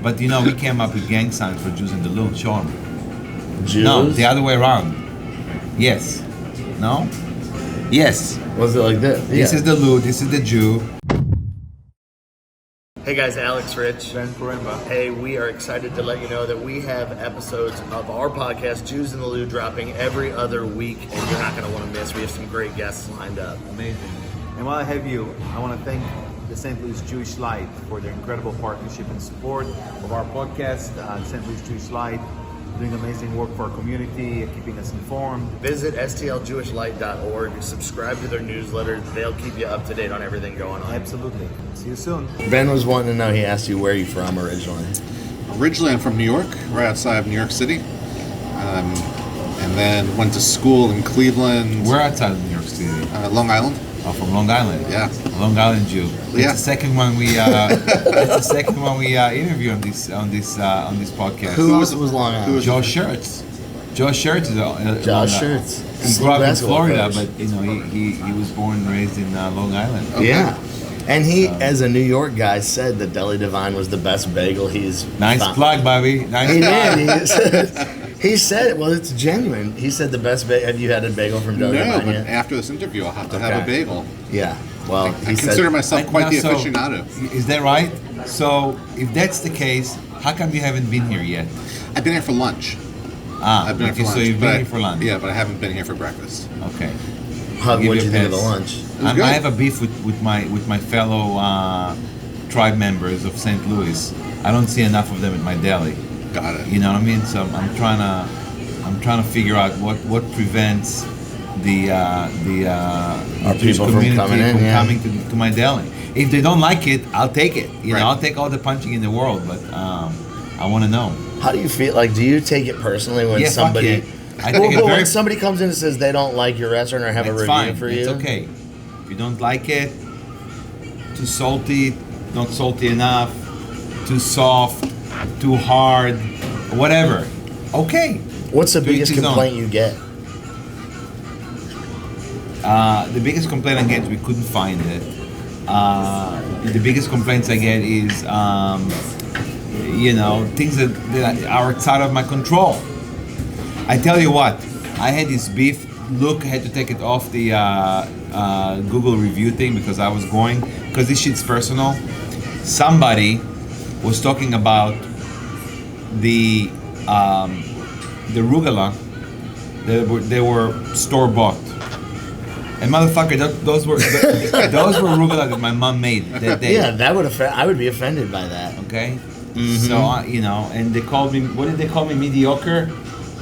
But you know, we came up with gang signs for Jews in the Lou. Show them. Jews? No, the other way around. Yes. No? Yes. Was it like this? This is the Lou, this is the Jew. Hey guys, Alex Rich. Ben Poremba. Hey, we are excited to let you know that we have episodes of our podcast, Jews in the Lou, dropping every other week, and you're not going to want to miss. We have some great guests lined up. Amazing. And while I have you, I want to thank the St. Louis Jewish Light for their incredible partnership and support of our podcast. St. Louis Jewish Light doing amazing work for our community, keeping us informed. Visit stlJewishLight.org, subscribe to their newsletter. They'll keep you up to date on everything going on. Absolutely. See you soon. Ben was wanting to know, he asked you where you're from originally. Originally, I'm from New York, right outside of New York City. And then went to school in Cleveland. We're outside of New York City. Long Island. Oh, from Long Island. Yeah. Long Island Jew. That's Yeah. the second one we. That's the second one we interview on this podcast. Who was Long Island? Joe Shirts. Joe Shirts is Josh Shirts. He grew up in Basketball Florida, coach. but you know he was born and raised in Long Island. Okay. Yeah. And he, as a New York guy, said that Deli Divine was the best bagel he's Nice found. plug, Bobby. Nice He plug. did. He said it. Well, it's genuine. He said the best bagel. Have you had a bagel from Deli No, Divine but yet? after this interview, I'll have to have Okay. a bagel. Yeah. Well, I he consider said, myself quite the So, aficionado. Is that right? So if that's the case, how come you haven't been here yet? I've been here for lunch. I've been okay, here for so lunch. you've but been here for lunch. Yeah, but I haven't been here for breakfast. Okay. How, Give what'd you you a think of the pass. lunch? was good. I have a beef with my fellow tribe members of St. Louis. I don't see enough of them at my deli. Got it. You know what I mean? So I'm trying to figure out what prevents the Jewish people from community coming in, yeah. coming to my deli. If they don't like it, I'll take it. You Right. know, I'll take all the punching in the world, but I want to know. How do you feel? Like, do you take it personally when Yeah, fuck somebody? yeah. I take it But very. when somebody comes in and says they don't like your restaurant or have a It's review fine. for you, It's okay. If you don't like it, too salty, not salty enough, too soft, too hard, whatever. Okay. What's the To each biggest his own. complaint you get? The biggest complaint I get is we couldn't find it. The biggest complaints I get is, things that are outside of my control. I tell you what, I had this beef. Look, I had to take it off the Google review thing because I was because this shit's personal. Somebody was talking about the rugula. They were store bought. And motherfucker, those were rugula that my mom made that day. Yeah, that would offend. I would be offended by that. Okay. So and they called me. What did they call me? Mediocre.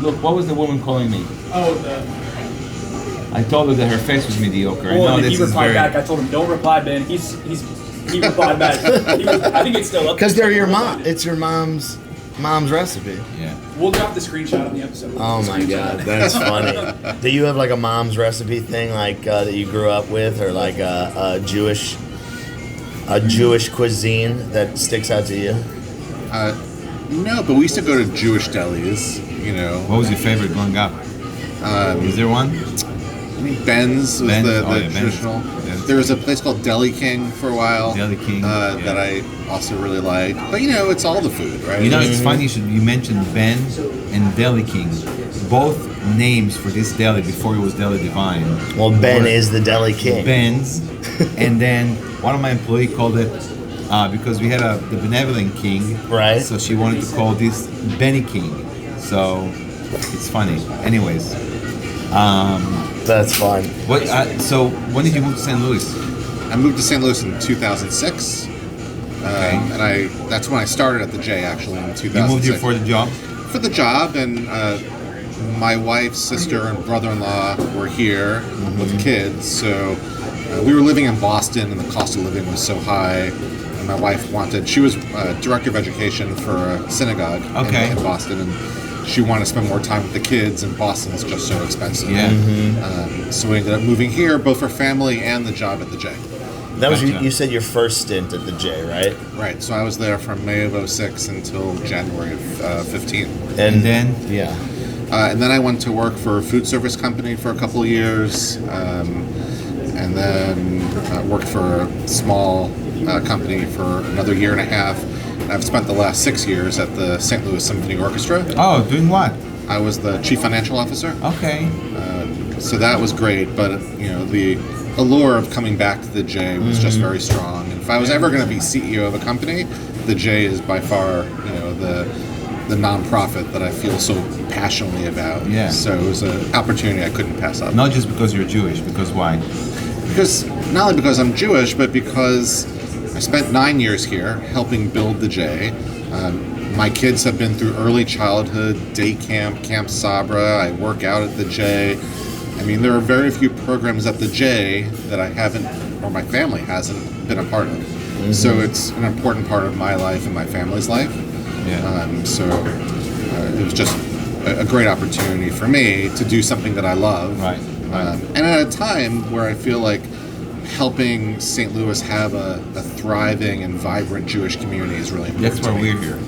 Look, what was the woman calling me? Oh, I told her that her face was mediocre. I well, know and this he is replied very. back. I told him, don't reply, Ben. He replied back. I think it's still up. Because they're your mom. It's your mom's recipe. Yeah. We'll drop the screenshot on the episode. Oh my god, that's funny. Do you have like a mom's recipe thing like that you grew up with, or like a Jewish cuisine that sticks out to you? No, but we used to go to Jewish delis. You know, What was your favorite growing up? Is there one? Ben's was Ben's? the Oh, yeah, Ben's. traditional. Ben's. There was a place called Deli King for a while. Deli King, yeah. That I also really liked. But it's all the food, right? You know, it's funny you mentioned Ben and Deli King. Both names for this deli before it was Deli Divine. Well, Ben were is the Deli King. Ben's, and then one of my employees called it because we had the benevolent king, Right. So she wanted to call this Benny King. So it's funny. Anyways, That's fun. So when did you move to St. Louis? I moved to St. Louis in 2006. Okay. And that's when I started at the J, actually, in 2006. You moved here for the job. For the job, and my wife's sister and brother-in-law were here with kids, so we were living in Boston, and the cost of living was so high, and my wife she was director of education for a synagogue in Boston, and she wanted to spend more time with the kids, and Boston's just so expensive. Yeah. So we ended up moving here, both for family and the job at the J. That was Gotcha. you said your first stint at the J, right? Right, so I was there from May of 06 until January of 15. And then yeah. And then I went to work for a food service company for a couple of years, and then worked for a small company for another year and a half, I've spent the last 6 years at the St. Louis Symphony Orchestra. Oh, doing what? I was the chief financial officer. Okay. So that was great, but the allure of coming back to the J was just very strong. And if I was ever going to be CEO of a company, the J is by far the nonprofit that I feel so passionately about. Yeah. So it was an opportunity I couldn't pass up. Not just because you're Jewish, because why? Because not only because I'm Jewish, but because I spent 9 years here helping build the J. My kids have been through early childhood, day camp, Camp Sabra. I work out at the J. I mean, there are very few programs at the J that I haven't, or my family hasn't, been a part of. Mm-hmm. So it's an important part of my life and my family's life. Yeah. So it was just a great opportunity for me to do something that I love. Right. And at a time where I feel like helping St. Louis have a thriving and vibrant Jewish community is really important. That's why we're here.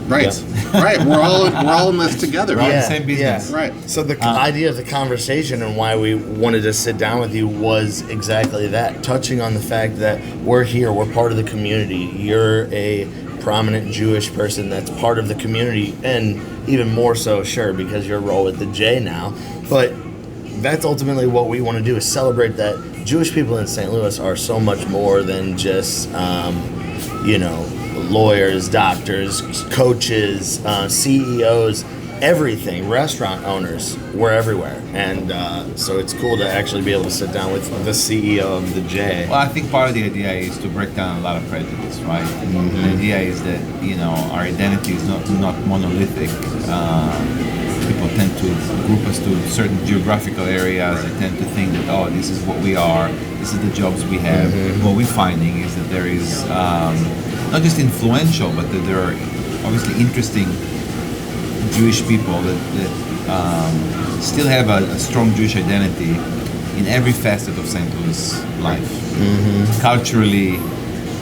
Right, right. We're all in this together. We're all in Right? the same business. Right. So the idea of the conversation and why we wanted to sit down with you was exactly that, touching on the fact that we're here, we're part of the community. You're a prominent Jewish person that's part of the community, and even more so, sure, because your role with the J now. But that's ultimately what we want to do, is celebrate that Jewish people in St. Louis are so much more than just, lawyers, doctors, coaches, CEOs, everything, restaurant owners. We're everywhere. And so it's cool to actually be able to sit down with the CEO of the J. Well, I think part of the idea is to break down a lot of prejudice, right? Mm-hmm. The idea is that, our identity is not monolithic. People tend to group us to certain geographical areas. They tend to think that, this is what we are, this is the jobs we have. Mm-hmm. What we're finding is that there is not just influential, but that there are obviously interesting Jewish people that still have a strong Jewish identity in every facet of St. Louis life. Mm-hmm. Culturally,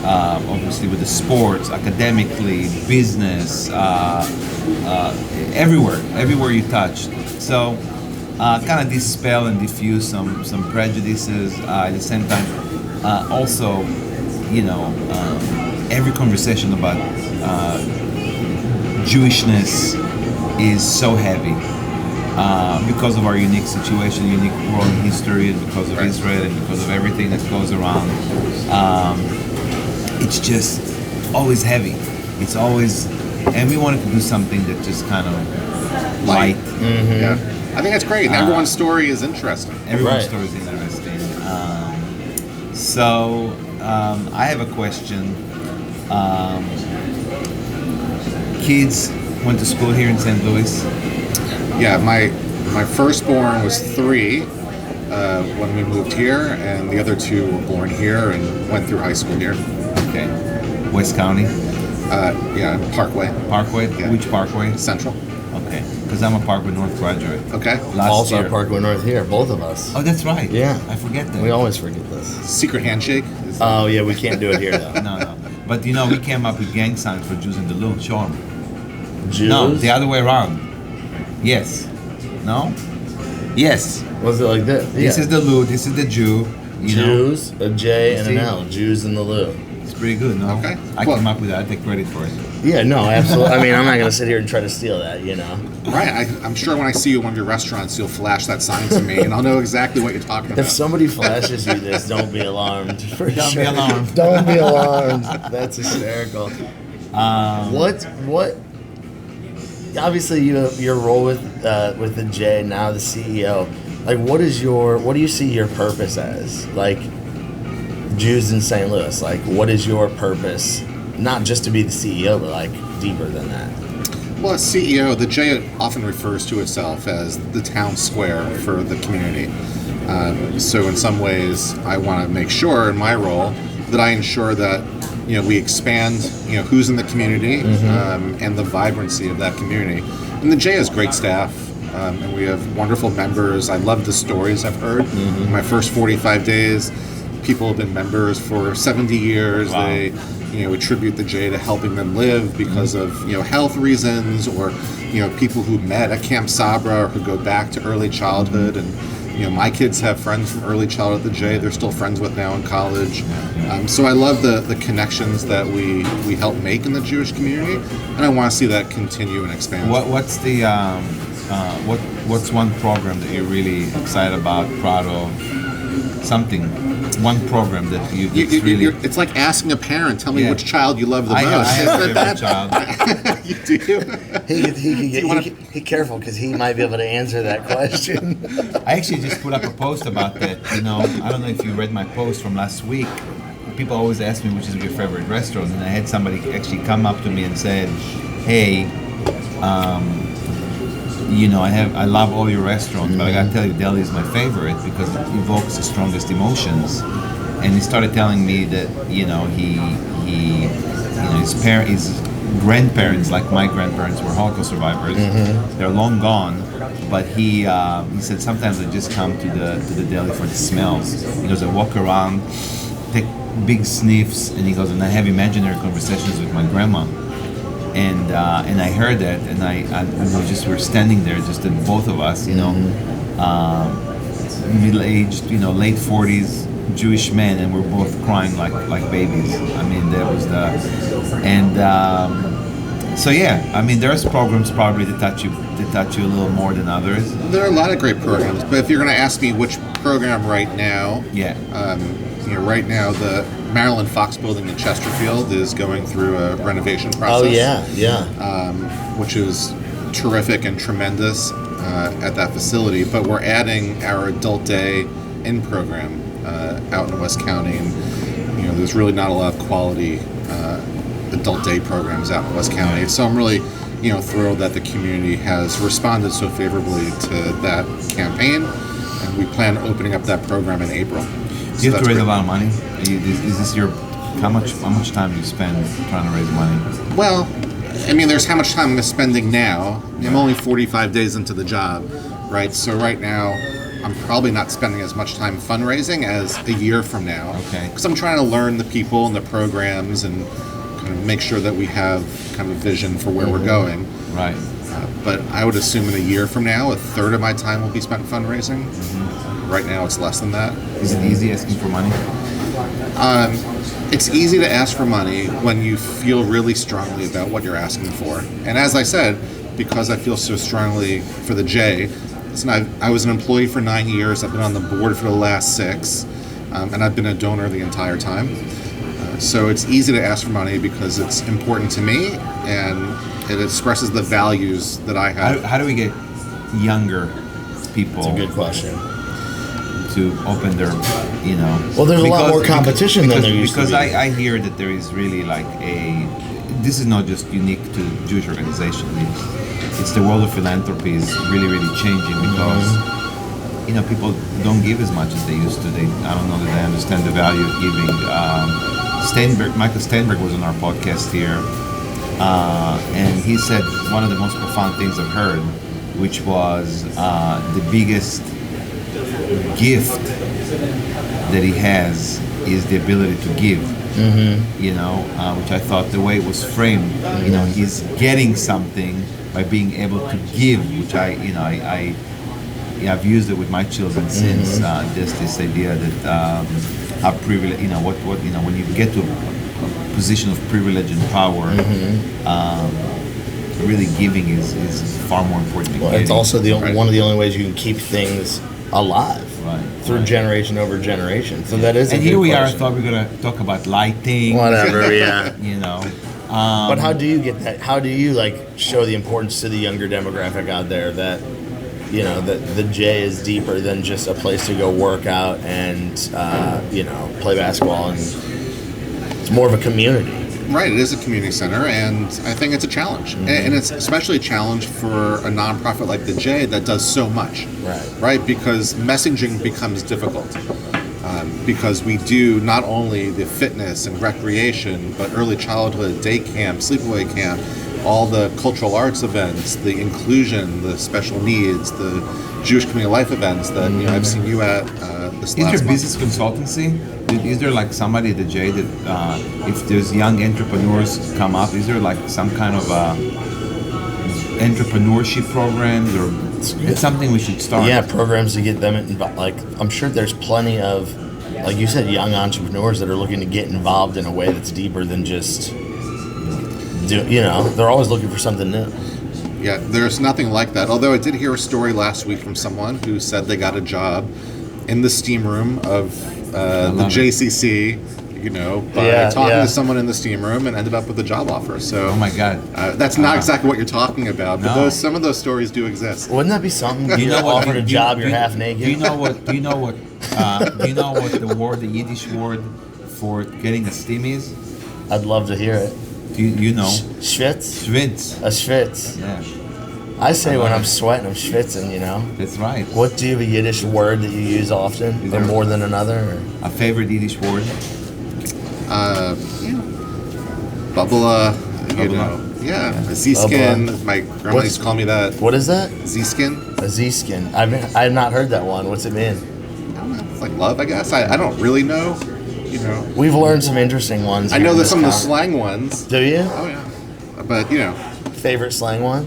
obviously with the sports, academically, business, everywhere you touch. So kind of dispel and diffuse some prejudices. At the same time, also, every conversation about Jewishness is so heavy because of our unique situation, unique world history, and because of Israel, and because of everything that goes around. It's just always heavy. It's always, and we wanted to do something that just kind of light. Mm-hmm. Yeah, I think that's great. And everyone's story is interesting. Everyone's story is interesting. So I have a question. Kids went to school here in St. Louis. Yeah, my firstborn was 3 when we moved here, and the other 2 were born here and went through high school here. Okay. West County? Parkway. Parkway? Yeah. Which Parkway? Central. Okay. Because I'm a Parkway North graduate. Okay. Last year. Parkway North here, both of us. Oh, that's right. Yeah. I forget that. We always forget this. Secret handshake? Oh, yeah, we can't do it here, though. No. But, we came up with gang signs for Jews in the Loon. Show them. Jews? No, the other way around. Yes. No? Yes. Was it like this? This is the Lou, this is the Jew. Jews, a J and an L. Jews in the Lou. It's pretty good, no? Okay. I came up with that. I take credit for it. Yeah, no, absolutely. I mean, I'm not going to sit here and try to steal that, Right. I'm sure when I see you in one of your restaurants, you'll flash that sign to me, and I'll know exactly what you're talking about. If somebody flashes you this, don't be alarmed. Don't be alarmed. Don't be alarmed. That's hysterical. What? Obviously, your role with the J, now the CEO. Like, what do you see your purpose as? Like, Jews in St. Louis. Like, what is your purpose? Not just to be the CEO, but like deeper than that. Well, as CEO, the J often refers to itself as the town square for the community. So in some ways, I want to make sure in my role that I ensure that we expand who's in the community and the vibrancy of that community. And the J has great staff, and we have wonderful members. I love the stories I've heard. In my first 45 days, people have been members for 70 years. Wow. They attribute the J to helping them live because of health reasons, or people who met at Camp Sabra or who go back to early childhood and my kids have friends from early childhood at the J. They're still friends with now in college. So I love the connections that we help make in the Jewish community, and I want to see that continue and expand. What's the what's one program that you're really excited about, proud of? One program that it's like asking a parent, tell me which child you love the most. I have a favorite child. You do? He careful because he might be able to answer that question. I actually just put up a post about that. I don't know if you read my post from last week. People always ask me which is your favorite restaurant, and I had somebody actually come up to me and said, "Hey, I love all your restaurants, but I gotta tell you, Deli is my favorite because it evokes the strongest emotions." And he started telling me that his grandparents, like my grandparents, were Holocaust survivors. They're long gone, but he said sometimes I just come to the deli for the smells. He goes, I walk around, take big sniffs, and he goes, and I have imaginary conversations with my grandma. And I heard that, and we were standing there, just the both of us, middle-aged, late 40s Jewish men, and we're both crying like babies. I mean, that was there's programs probably that touch you a little more than others. There are a lot of great programs, but if you're going to ask me which program right now, right now the Maryland Fox Building in Chesterfield is going through a renovation process. Oh yeah. Which is terrific and tremendous at that facility. But we're adding our Adult Day in program out in West County, and there's really not a lot of quality Adult Day programs out in West County. So I'm really thrilled that the community has responded so favorably to that campaign, and we plan opening up that program in April. You have to raise a lot of money. Is this how much time do you spend trying to raise money? Well, I mean, there's how much time I'm spending now. I'm only 45 days into the job, right? So right now, I'm probably not spending as much time fundraising as a year from now. Okay. Because I'm trying to learn the people and the programs and kind of make sure that we have kind of a vision for where we're going. Right. But I would assume in a year from now, a third of my time will be spent fundraising. Right now, it's less than that. Is it easy asking for money? It's easy to ask for money when you feel really strongly about what you're asking for. And as I said, because I feel so strongly for the J, I was an employee for 9 years. I've been on the board for the last 6, and I've been a donor the entire time. So it's easy to ask for money because it's important to me, and it expresses the values that I have. How do we get younger people? That's a good question. To open their, Well, there's a lot more competition than there used to be. Because I hear that there is really this is not just unique to Jewish organizations. It's the world of philanthropy is really, really changing because, people don't give as much as they used to. I don't know that they understand the value of giving. Michael Steinberg was on our podcast here, and he said one of the most profound things I've heard, which was the biggest gift that he has is the ability to give. Which I thought the way it was framed, he's getting something by being able to give, which I've used it with my children since. There's this idea that how privilege, when you get to a position of privilege and power, really giving is far more important than getting. It's also one of the only ways you can keep things alive. Right. Through generation over generation. So that is a and good here we question. are, I thought we were going to talk about lighting. Whatever, yeah. But how do you get that? How do you show the importance to the younger demographic out there that, that the J is deeper than just a place to go work out and, play basketball, and it's more of a community. Right, it is a community center, and I think it's a challenge. And it's especially a challenge for a nonprofit like the J that does so much. Right, because messaging becomes difficult. Because we do not only the fitness and recreation, but early childhood, day camp, sleepaway camp, all the cultural arts events, the inclusion, the special needs, the Jewish community life events that I've seen you at this last month. Is there business consultancy? Is there somebody at the J that if there's young entrepreneurs come up, is there some kind of entrepreneurship programs or It's something we should start. Yeah, programs to get them involved. Like, I'm sure there's plenty of, like you said, young entrepreneurs that are looking to get involved in a way that's deeper than just, they're always looking for something new. Yeah, there's nothing like that. Although I did hear a story last week from someone who said they got a job in the steam room of the JCC, by talking to someone in the steam room and ended up with a job offer. So, oh my God, that's not exactly what you're talking about, but no. some of those stories do exist. Wouldn't that be something? You know, offered a job, you're half naked. Do you know what the Yiddish word for getting a steam is? I'd love to hear it. Do you know? Schwitz? Schwitz. A schwitz. Yeah. I say when I'm sweating, I'm schwitzing, That's right. What do you have a Yiddish word that you use often, Is or there more than another? Or? A favorite Yiddish word? Bubbla, Bubbla. Z-skin. My grandma used to call me that. What is that? Z-skin. A Z-skin. I have not heard that one. What's it mean? I don't know. It's like love, I guess. I don't really know. We've learned some interesting ones. I know there's some of the slang ones. Do you? Oh yeah, but Favorite slang one?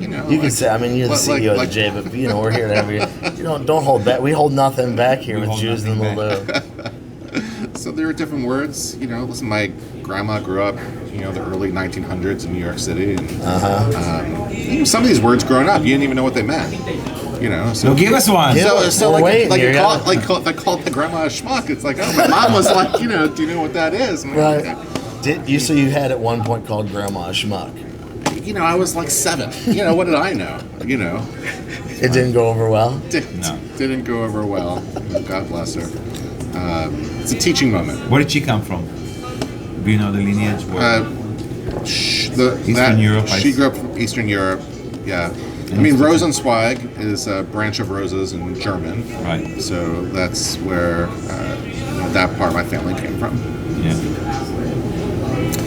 You can say. I mean, you're the CEO of the J, but we're here to have you. Don't hold back. We hold nothing back here with Jews and Lulu. So there are different words. Listen, my grandma grew up, the early 1900s in New York City, and some of these words growing up, you didn't even know what they meant. So give us one. So if I called my grandma a schmuck, it's like, oh, my mom was like, do you know what that is? Right. So you had at one point called grandma a schmuck. I was like 7. What did I know? It didn't go over well. Didn't go over well. God bless her. It's a teaching moment. Where did she come from? Do you know the lineage? Eastern Europe. She grew up from Eastern Europe. Yeah. I mean, Rosenzweig is a branch of roses in German. Right. So that's where that part of my family came from. Yeah.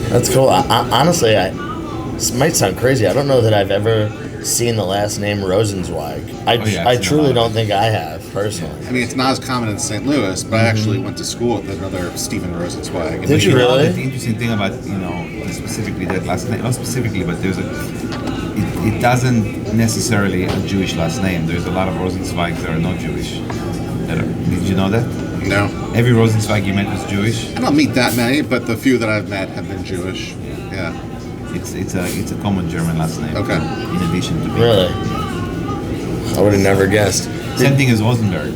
That's cool. Honestly, this might sound crazy. I don't know that I've ever seen the last name Rosenzweig. I truly don't think I have, personally. I mean, it's not as common in St. Louis, but I actually went to school with another Stephen Rosenzweig. Did you really? The interesting thing about, specifically that last name, not specifically, but there's it doesn't necessarily a Jewish last name. There's a lot of Rosenzweigs that are not Jewish. Did you know that? No. Every Rosenzweig you met was Jewish? I don't meet that many, but the few that I've met have been Jewish. Yeah. It's a common German last name. Okay. In addition to being. Really? I would have never guessed. Same thing as Rosenberg.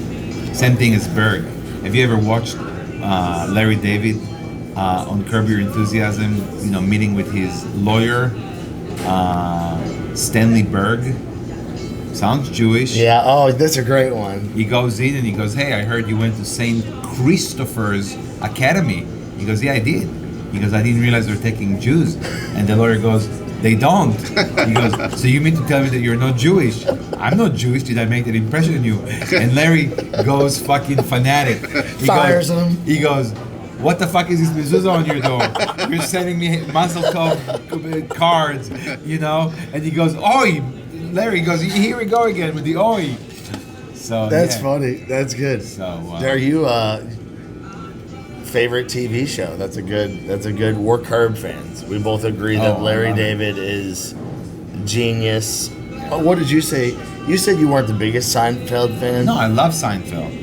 Same thing as Berg. Have you ever watched Larry David on Curb Your Enthusiasm? Meeting with his lawyer, Stanley Berg. Sounds Jewish. Yeah. Oh, that's a great one. He goes in and he goes, "Hey, I heard you went to St. Christopher's Academy." He goes, "Yeah, I did." He goes, "I didn't realize they're taking Jews." And the lawyer goes, "They don't." He goes, "So you mean to tell me that you're not Jewish?" "I'm not Jewish. Did I make that impression on you?" And Larry goes fucking fanatic. Fires him. He goes, "What the fuck is this mezuzah on your door? You're sending me Mazel Tov cards, And he goes, "Oi!" Larry goes, "Here we go again with the oi." So that's funny. That's good. So are you favorite TV show? That's a good. We're Curb fans. We both agree that Larry David is genius. What did you say? You said you weren't the biggest Seinfeld fan. No, I love Seinfeld.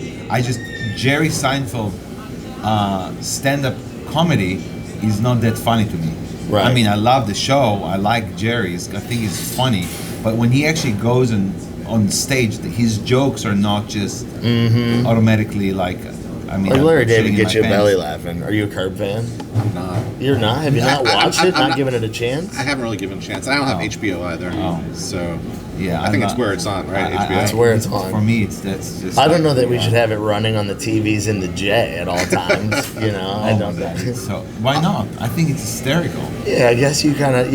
Jerry Seinfeld stand-up comedy is not that funny to me. Right. I mean, I love the show. I like Jerry. I think it's funny. But when he actually goes on stage, his jokes are not just automatically like. I mean, Larry David gets you a belly laughing. Are you a Curb fan? I'm not. You're not? Have you not watched it? Not given it a chance? I haven't really given it a chance. I don't have HBO either. Oh. So yeah, I think it's where it's on, right? HBO. It's where it's on. For me, that's just. I don't know that we should have it running on the TVs in the J at all times. I don't. So why not? I think it's hysterical. Yeah, I guess you kind of,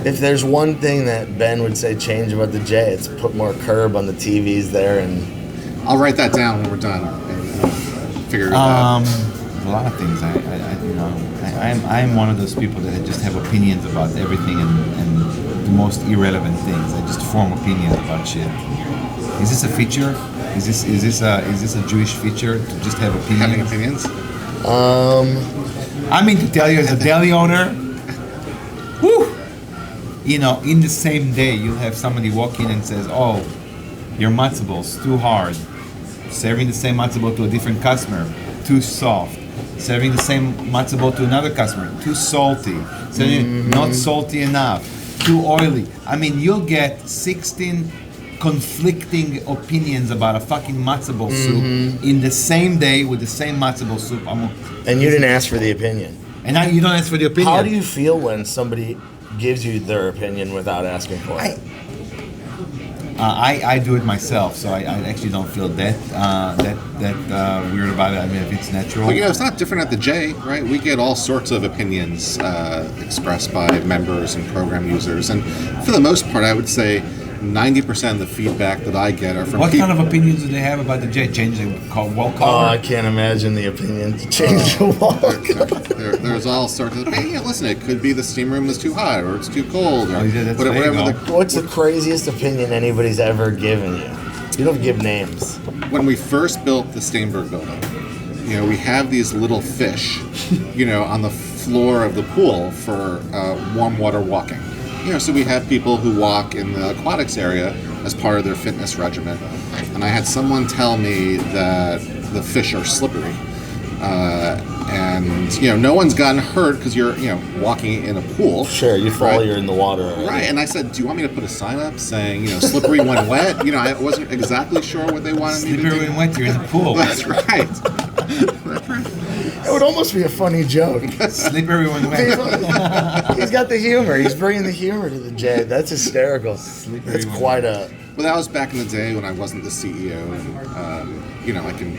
if there's one thing that Ben would say change about the J, it's put more Curb on the TVs there, and I'll write that down when we're done and figure it out. A lot of things. I'm one of those people that just have opinions about everything and the most irrelevant things. I just form opinions about shit. Is this a feature? Is this a Jewish feature to just have opinions? Having opinions? I mean to tell you, as a deli owner, whew, in the same day, you'll have somebody walk in and says, "Oh, your matzo ball's too hard." Serving the same matzo ball to a different customer, too soft. Serving the same matzo ball to another customer, too salty. Serving not salty enough, too oily. I mean, you'll get 16 conflicting opinions about a fucking matzo ball soup in the same day with the same matzo ball soup. And you didn't ask for the opinion. And now you don't ask for the opinion. How do you feel when somebody gives you their opinion without asking for it? I do it myself, so I actually don't feel that weird about it. I mean, if it's natural. Well, it's not different at the J, right? We get all sorts of opinions expressed by members and program users, and for the most part, I would say 90% of the feedback that I get are from What people. kind of opinions do they have about the J? Changing wall Oh, color? I can't imagine the opinion to change the wall. There's all sorts of. Hey, listen, it could be the steam room is too hot, or it's too cold, or Oh, yeah, that's- whatever. there you the- What's the craziest opinion anybody's ever given you? You don't give names. when we first built the Steinberg building, we have these little fish, on the floor of the pool for warm water walking. So we have people who walk in the aquatics area as part of their fitness regimen. And I had someone tell me that the fish are slippery. And, no one's gotten hurt because you're, walking in a pool. Sure, you fall, right? you're in the water already. Right, and I said, do you want me to put a sign up saying, slippery when wet? I wasn't exactly sure what they wanted me to Slippery do. when wet, you're in the pool. That's right. It would almost be a funny joke. Slippery when wet. He's got the humor. He's bringing the humor to the J. That's hysterical. That's when quite a... Well, that was back in the day when I wasn't the CEO, and, I can...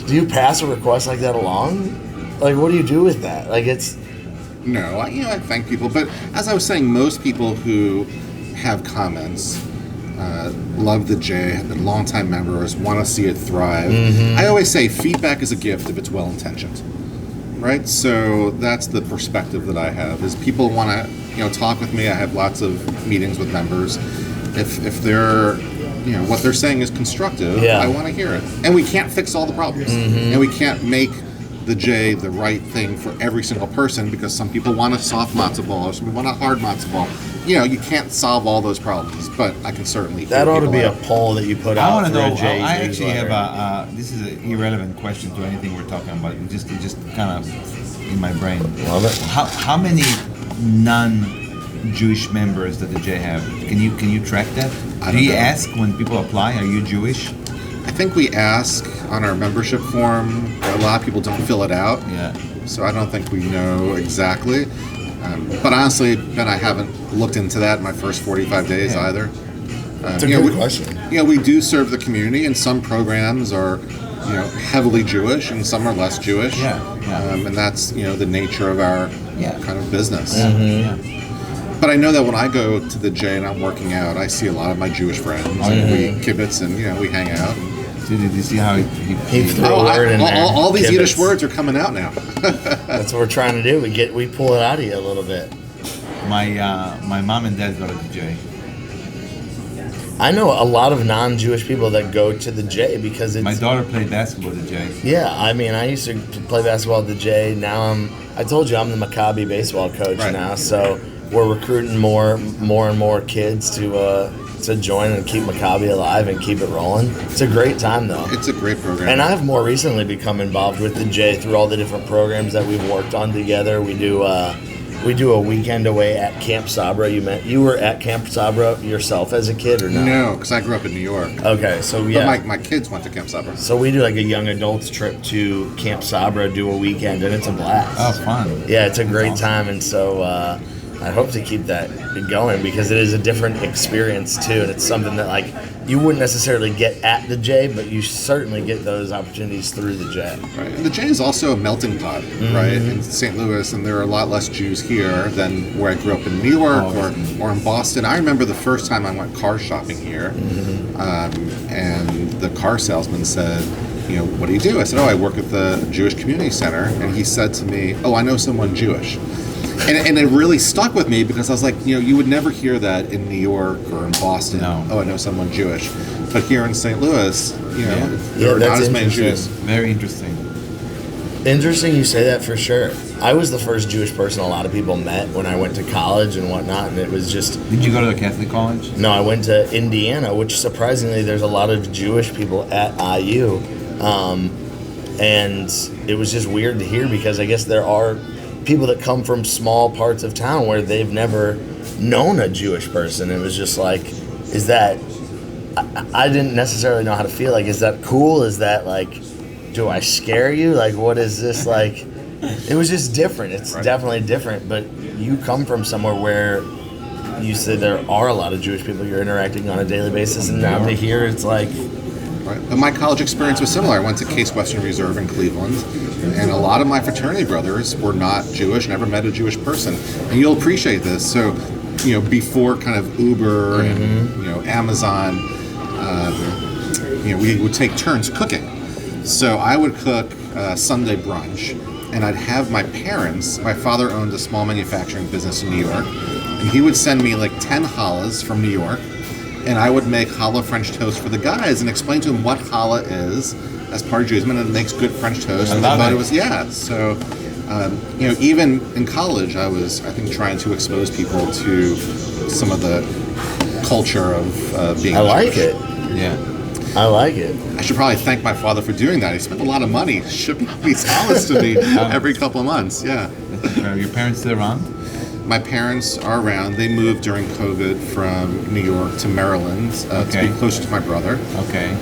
Do you pass a request like that along? Like, what do you do with that? Like, it's... No, I thank people, but as I was saying, most people who have comments love the J, have been longtime members, want to see it thrive. I always say feedback is a gift if it's well-intentioned, right? So that's the perspective that I have, is people want to, talk with me. I have lots of meetings with members. If they're, what they're saying is constructive, I want to hear it. And we can't fix all the problems. And we can't make the J the right thing for every single person, because some people want a soft matzo ball or some people want a hard matzo ball. You can't solve all those problems, but I can certainly hear That ought to people be a out. poll that you put I out want to for know. a J I actually newsletter. have this is an irrelevant question to anything we're talking about. It just kind of in my brain. Love it. How many non-Jewish members does the J have? Can you track that? I Do don't you know. ask when people apply? Are you Jewish? I think we ask on our membership form, but a lot of people don't fill it out. Yeah. So I don't think we know exactly. But honestly, Ben, I haven't looked into that in my first 45 days Yeah. either. It's a good question. We do serve the community, and some programs are, heavily Jewish, and some are less Jewish. Yeah. And that's, the nature of our Yeah. kind of business. Yeah. But I know that when I go to the J and I'm working out, I see a lot of my Jewish friends, and we kibitz, and we hang out. Did you see how He threw a word in there. All these Kibbutz. Yiddish words are coming out now. That's what we're trying to do. We pull it out of you a little bit. my mom and dad go to the J? I know a lot of non-Jewish people that go to the J because it's... My daughter played basketball at the J. Yeah, I mean, I used to play basketball at the J. Now I told you I'm the Maccabi baseball coach Right. now, so we're recruiting more and more kids to join and keep Maccabi alive and keep it rolling. It's a great time, though. It's a great program. And I've more recently become involved with the J through all the different programs that we've worked on together. We do a weekend away at Camp Sabra. You were at Camp Sabra yourself as a kid or no? No, because I grew up in New York. Okay, so yeah. But my kids went to Camp Sabra. So we do like a young adults trip to Camp Sabra, do a weekend, and it's a blast. Oh, fun. Yeah, it's a great awesome. time, and so I hope to keep that going because it is a different experience too, and it's something that like you wouldn't necessarily get at the J, but you certainly get those opportunities through the J. Right. And the J is also a melting pot, right, in St. Louis, and there are a lot less Jews here than where I grew up in New York or in Boston. I remember the first time I went car shopping here, and the car salesman said, what do you do? I said, I work at the Jewish Community Center, and he said to me, I know someone Jewish. And it really stuck with me because I was like, you would never hear that in New York or in Boston. No. I know someone Jewish. But here in St. Louis, there are Yeah, not that's as many interesting. Jews. Very interesting. Interesting you say that for sure. I was the first Jewish person a lot of people met when I went to college and whatnot, and it was just. Did you go to a Catholic college? No, I went to Indiana, which surprisingly there's a lot of Jewish people at IU, and it was just weird to hear because I guess there are people that come from small parts of town where they've never known a Jewish person. It was just like, is that? I didn't necessarily know how to feel. Like, is that cool? Is that like, do I scare you? Like, what is this like? It was just different. It's definitely different. But you come from somewhere where you say there are a lot of Jewish people you're interacting on a daily basis, and now to hear it's like. Right. But my college experience was similar. I went to Case Western Reserve in Cleveland, and a lot of my fraternity brothers were not Jewish, never met a Jewish person. And you'll appreciate this. So, before kind of Uber and, Amazon, we would take turns cooking. So I would cook Sunday brunch, and I'd have my parents, my father owned a small manufacturing business in New York, and he would send me like 10 challahs from New York, and I would make challah French toast for the guys and explain to them what challah is as part of Judaism, and it makes good French toast. And they thought it was, so, even in college, I was, I think, trying to expose people to some of the culture of being I like Jewish. it. Yeah. I like it. I should probably thank my father for doing that. He spent a lot of money shipping these challahs to me every couple of months. Yeah. Are your parents still around? My parents are around. They moved during COVID from New York to Maryland to be closer to my brother. Okay.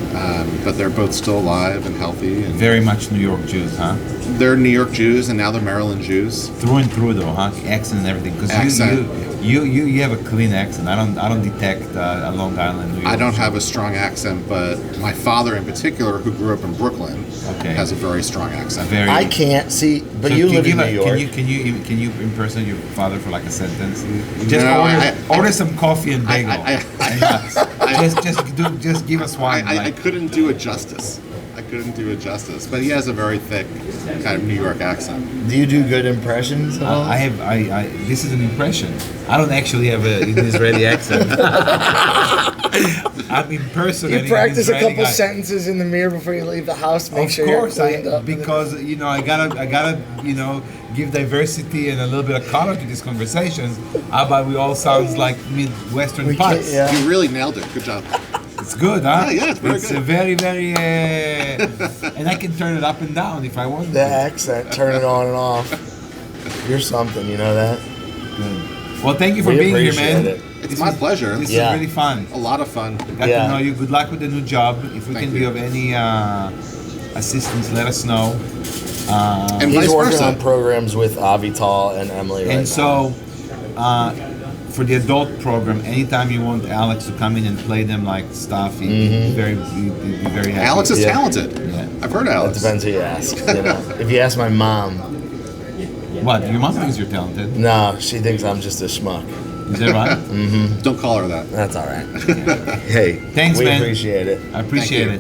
But they're both still alive and healthy. And Very much New York Jews, huh? they're New York Jews, and now they're Maryland Jews. Through and through, though, huh? Accent and everything. Because you have a clean accent. I don't detect a Long Island. New York I don't have a strong accent, but my father in particular, who grew up in Brooklyn, has a very strong accent. Very. I can't see, but So you can live in give New a- York. Can you impersonate your father for like a sentence? Just No, order some coffee and bagel. Just give us one. I couldn't do it justice. But he has a very thick kind of New York accent. Do you do good impressions at all? I this is an impression. I don't actually have an Israeli accent. I'm impersonating. You practice an a Israeli couple guy. sentences in the mirror before you leave the house. Make Of sure course, you're cleaned up. because I gotta give diversity and a little bit of color to these conversations. But we all sounds like Midwestern We can't- putts. yeah. You really nailed it. Good job. It's good, huh? Yeah, it's very It's good. a very, very, and I can turn it up and down if I want The to. accent, turn it on and off. You're something, you know that? Good. Well, thank you for We being here, appreciate man. it. It's my pleasure. This Yeah. is really fun. A lot of fun. Got Yeah. to know you. Good luck with the new job. If we Thank can you. be of any assistance, let us know. And He's vice working versa. on programs with Avital and Emily right And so, for the adult program, anytime you want Alex to come in and play them like stuff, he'd be very happy. Alex is Yeah. talented. Yeah. I've heard now. It Alex. depends who you ask. You know? If you ask my mom, What? Your mom thinks you're talented. no, she thinks I'm just a schmuck. Is that right? Don't call her that. That's all right. Hey, Thanks, we man. appreciate it. I appreciate you. it.